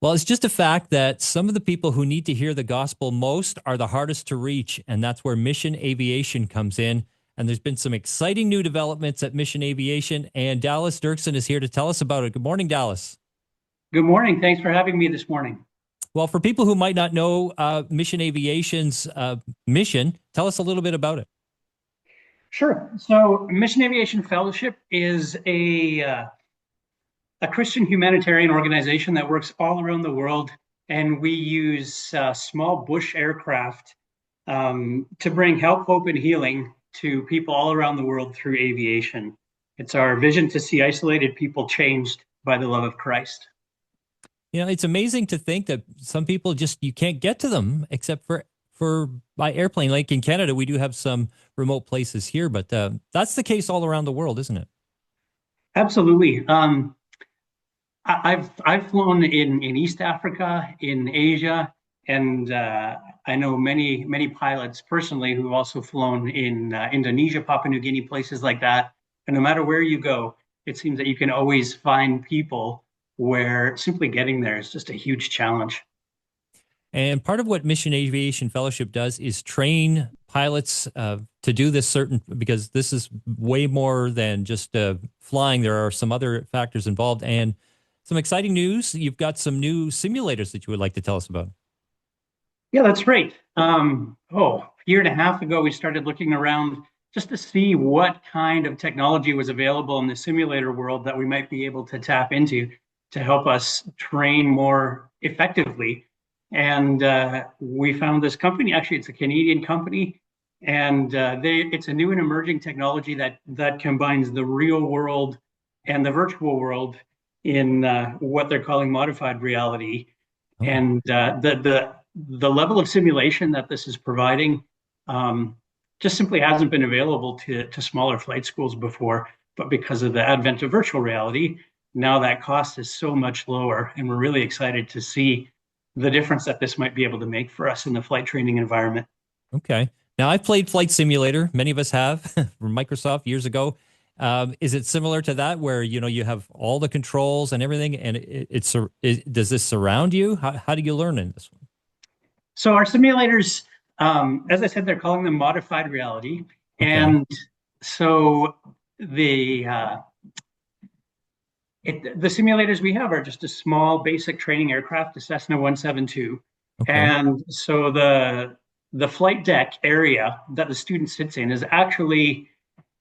Well, it's just a fact that some of the people who need to hear the gospel most are the hardest to reach, and that's where Mission Aviation comes in. And there's been some exciting new developments at Mission Aviation, and Dallas Derksen is here to tell us about it. Good morning, Dallas. Good morning. Thanks for having me this morning. Well, for people who might not know Mission Aviation's mission, tell us a little bit about it. Sure. So, Mission Aviation Fellowship is a Christian humanitarian organization that works all around the world, and we use small bush aircraft to bring help, hope, and healing to people all around the world through aviation. It's our vision to see isolated people changed by the love of Christ. You know, it's amazing to think that some people just you can't get to them except for by airplane. Like in Canada, we do have some remote places here, but that's the case all around the world, isn't it? Absolutely. I've flown in East Africa, in Asia, and I know many pilots personally who've also flown in Indonesia, Papua New Guinea, places like that. And no matter where you go, it seems that you can always find people where simply getting there is just a huge challenge. And part of what Mission Aviation Fellowship does is train pilots to do this certain because this is way more than just flying. There are some other factors involved and some exciting news. You've got some new simulators that you would like to tell us about. Yeah, that's right. A year and a half ago, we started looking around just to see what kind of technology was available in the simulator world that we might be able to tap into to help us train more effectively. And we found this company. Actually, it's a Canadian company, and it's a new and emerging technology that combines the real world and the virtual world in what they're calling modified reality. Oh. And the level of simulation that this is providing just simply hasn't been available to smaller flight schools before. But because of the advent of virtual reality, now that cost is so much lower, and we're really excited to see the difference that this might be able to make for us in the flight training environment. Okay. Now I've played Flight Simulator. Many of us have from Microsoft years ago. Is it similar to that, where you have all the controls and everything, and does this surround you? How do you learn in this one? So our simulators, as I said, they're calling them modified reality, Okay. and so the the simulators we have are just a small basic training aircraft, the Cessna 172. Okay. And so the flight deck area that the student sits in is actually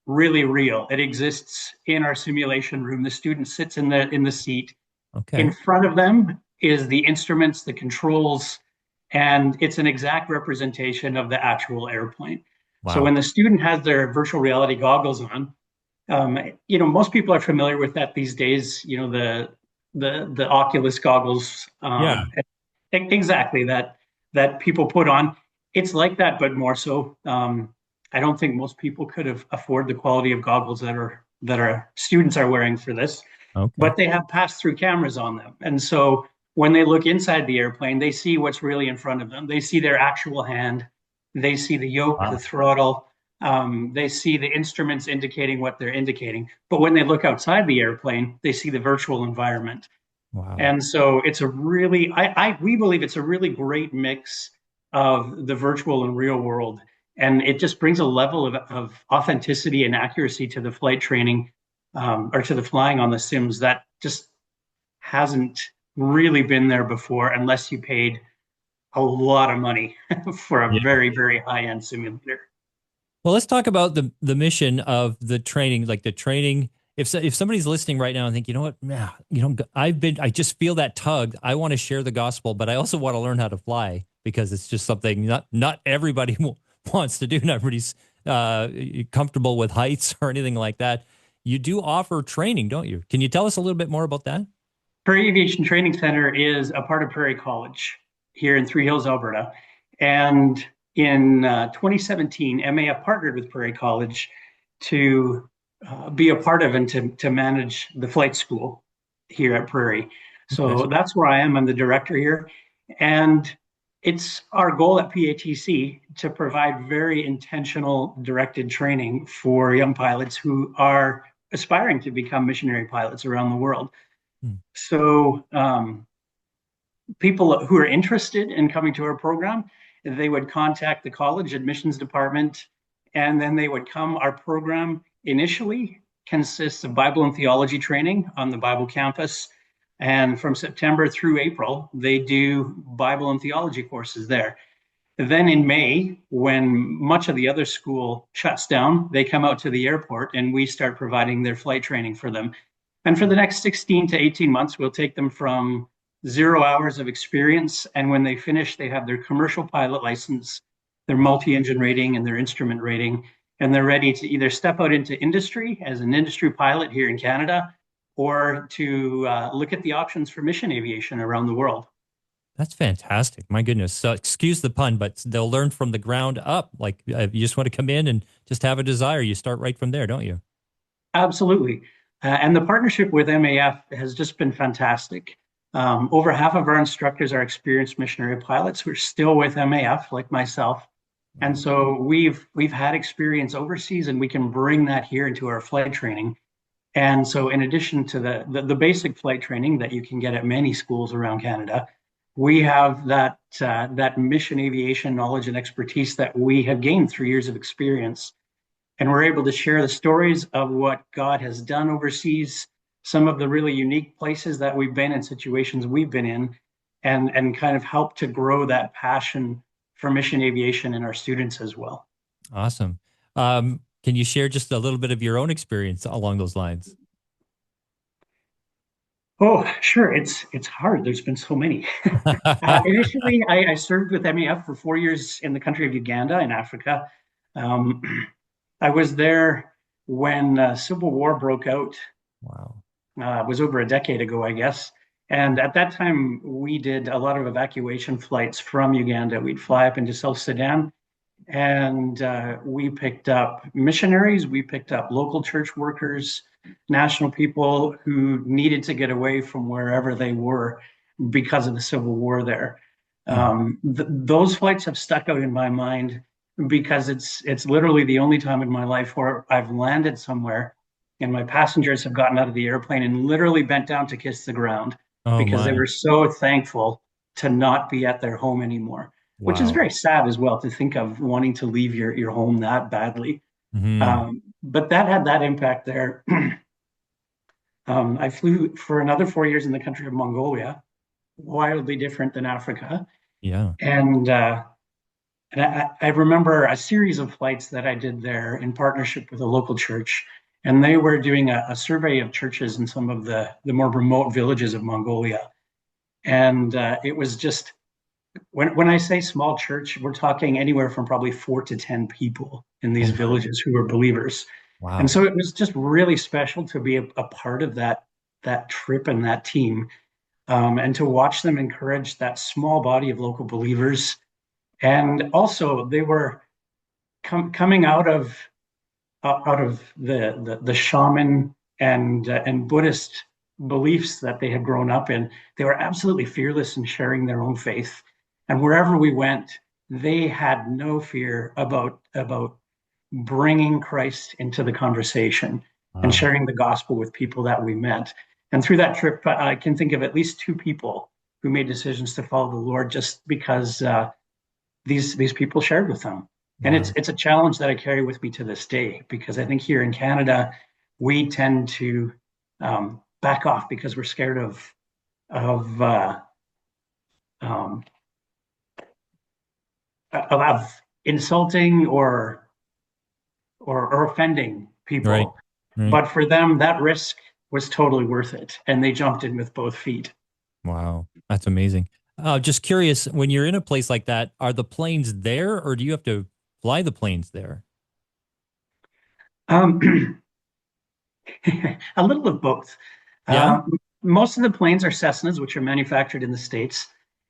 really real. It exists in our simulation room. The student sits in the seat. In Okay. front of them is the instruments, the controls, and it's an exact representation of the actual airplane. So Wow. when the student has their virtual reality goggles on, most people are familiar with that these days. The Oculus goggles, Yeah. exactly that people put on. It's like that, but more so. I don't think most people could have afford the quality of goggles that our students are wearing for this, Okay. but they have pass-through cameras on them, and so when they look inside the airplane, they see what's really in front of them. They see their actual hand. They see the yoke, the Wow. throttle. They see the instruments indicating what they're indicating. But when they look outside the airplane, they see the virtual environment. Wow. And so it's a really, we believe it's a really great mix of the virtual and real world. And it just brings a level of authenticity and accuracy to the flight training or to the flying on the sims that just hasn't really been there before unless you paid a lot of money for a Yeah. very, very high end simulator. Well, let's talk about the mission of the training, like the training. If somebody's listening right now and think, you know what, yeah, I just feel that tug. I want to share the gospel, but I also want to learn how to fly because it's just something not everybody wants to do. Not everybody's comfortable with heights or anything like that. You do offer training, don't you? Can you tell us a little bit more about that? Prairie Aviation Training Center is a part of Prairie College here in Three Hills, Alberta. And in 2017, MAF partnered with Prairie College to be a part of and to manage the flight school here at Prairie. Okay. So that's where I am. I'm the director here. And it's our goal at PATC to provide very intentional, directed training for young pilots who are aspiring to become missionary pilots around the world. Hmm. So people who are interested in coming to our program, they would contact the college admissions department, and then they would come. Our program initially consists of Bible and theology training on the Bible campus. And from September through April, they do Bible and theology courses there. Then in May, when much of the other school shuts down, they come out to the airport and we start providing their flight training for them. And for the next 16 to 18 months, we'll take them from 0 hours of experience. And when they finish, they have their commercial pilot license, their multi-engine rating, and their instrument rating. And they're ready to either step out into industry as an industry pilot here in Canada or to look at the options for mission aviation around the world. That's fantastic. My goodness. So excuse the pun, but they'll learn from the ground up. Like you just want to come in and just have a desire. You start right from there, don't you? Absolutely. And the partnership with MAF has just been fantastic. Over half of our instructors are experienced missionary pilots who are still with MAF, like myself. And so we've had experience overseas, and we can bring that here into our flight training. And so, in addition to the basic flight training that you can get at many schools around Canada, we have that mission aviation knowledge and expertise that we have gained through years of experience, and we're able to share the stories of what God has done overseas, some of the really unique places that we've been in, situations we've been in, and kind of help to grow that passion for mission aviation in our students as well. Awesome. Can you share just a little bit of your own experience along those lines? Oh, sure. It's hard. There's been so many. Initially, I served with MEF for 4 years in the country of Uganda in Africa. Um, I was there when Civil War broke out. Wow. It was over a decade ago, I guess. And at that time, we did a lot of evacuation flights from Uganda. We'd fly up into South Sudan, and we picked up missionaries, we picked up local church workers, national people who needed to get away from wherever they were because of the Civil War there. Mm. Those flights have stuck out in my mind because it's literally the only time in my life where I've landed somewhere and my passengers have gotten out of the airplane and literally bent down to kiss the ground Oh because they my. were so thankful to not be at their home anymore, which is Wow. very sad as well to think of wanting to leave your home that badly. Hmm. But that had that impact there. I flew for another 4 years in the country of Mongolia, wildly different than Africa. Yeah. And, uh, and I remember a series of flights that I did there in partnership with a local church. And they were doing a survey of churches in some of the more remote villages of Mongolia. And it was just, when I say small church, we're talking anywhere from probably 4 to 10 people in these Oh my. villages who were believers. And Wow. so it was just really special to be a part of that trip and that team, and to watch them encourage that small body of local believers. And also, they were coming out of the shaman and Buddhist beliefs that they had grown up in. They were absolutely fearless in sharing their own faith, and wherever we went, they had no fear about bringing Christ into the conversation and Wow. sharing the gospel with people that we met. And through that trip, I can think of at least 2 people who made decisions to follow the Lord just because these people shared with them. And it's Wow. it's a challenge that I carry with me to this day because I think here in Canada we tend to back off because we're scared of um, of insulting or offending Right. people. Right. But for them, that risk was totally worth it, and they jumped in with both feet. Wow. That's amazing. Just curious, when you're in a place like that, are the planes there or do you have to fly the planes there? Um, a little of both. Yeah. Most of the planes are Cessnas, which are manufactured in the States.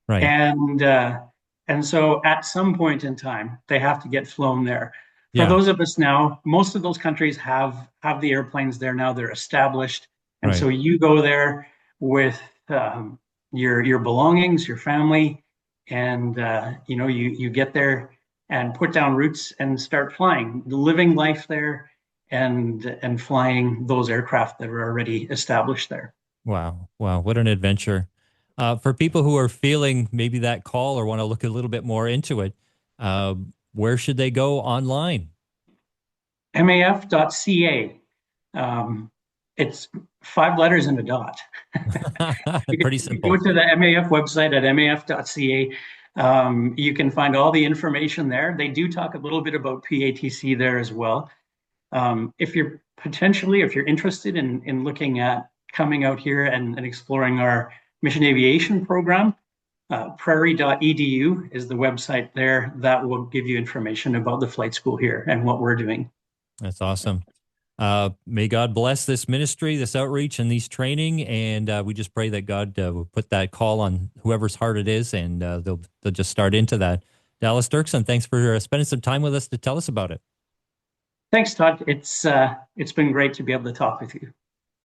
Right. And uh, and so at some point in time, they have to get flown there. For Yeah. those of us now, most of those countries have the airplanes there now. They're established, and so Right. you go there with your belongings, your family, and you get there and put down roots and start flying, living life there, and flying those aircraft that are already established there. Wow. Wow. What an adventure. For people who are feeling maybe that call or want to look a little bit more into it, uh, where should they go online? maf.ca. It's 5 letters and a dot. Pretty You go simple. to the MAF website at maf.ca. You can find all the information there. They do talk a little bit about PATC there as well. If you're interested in looking at coming out here and exploring our mission aviation program, prairie.edu is the website there that will give you information about the flight school here and what we're doing. That's awesome. May God bless this ministry, this outreach, and these training. And we just pray that God will put that call on whoever's heart it is, and they'll just start into that. Dallas Derksen, thanks for spending some time with us to tell us about it. Thanks, Todd. It's been great to be able to talk with you.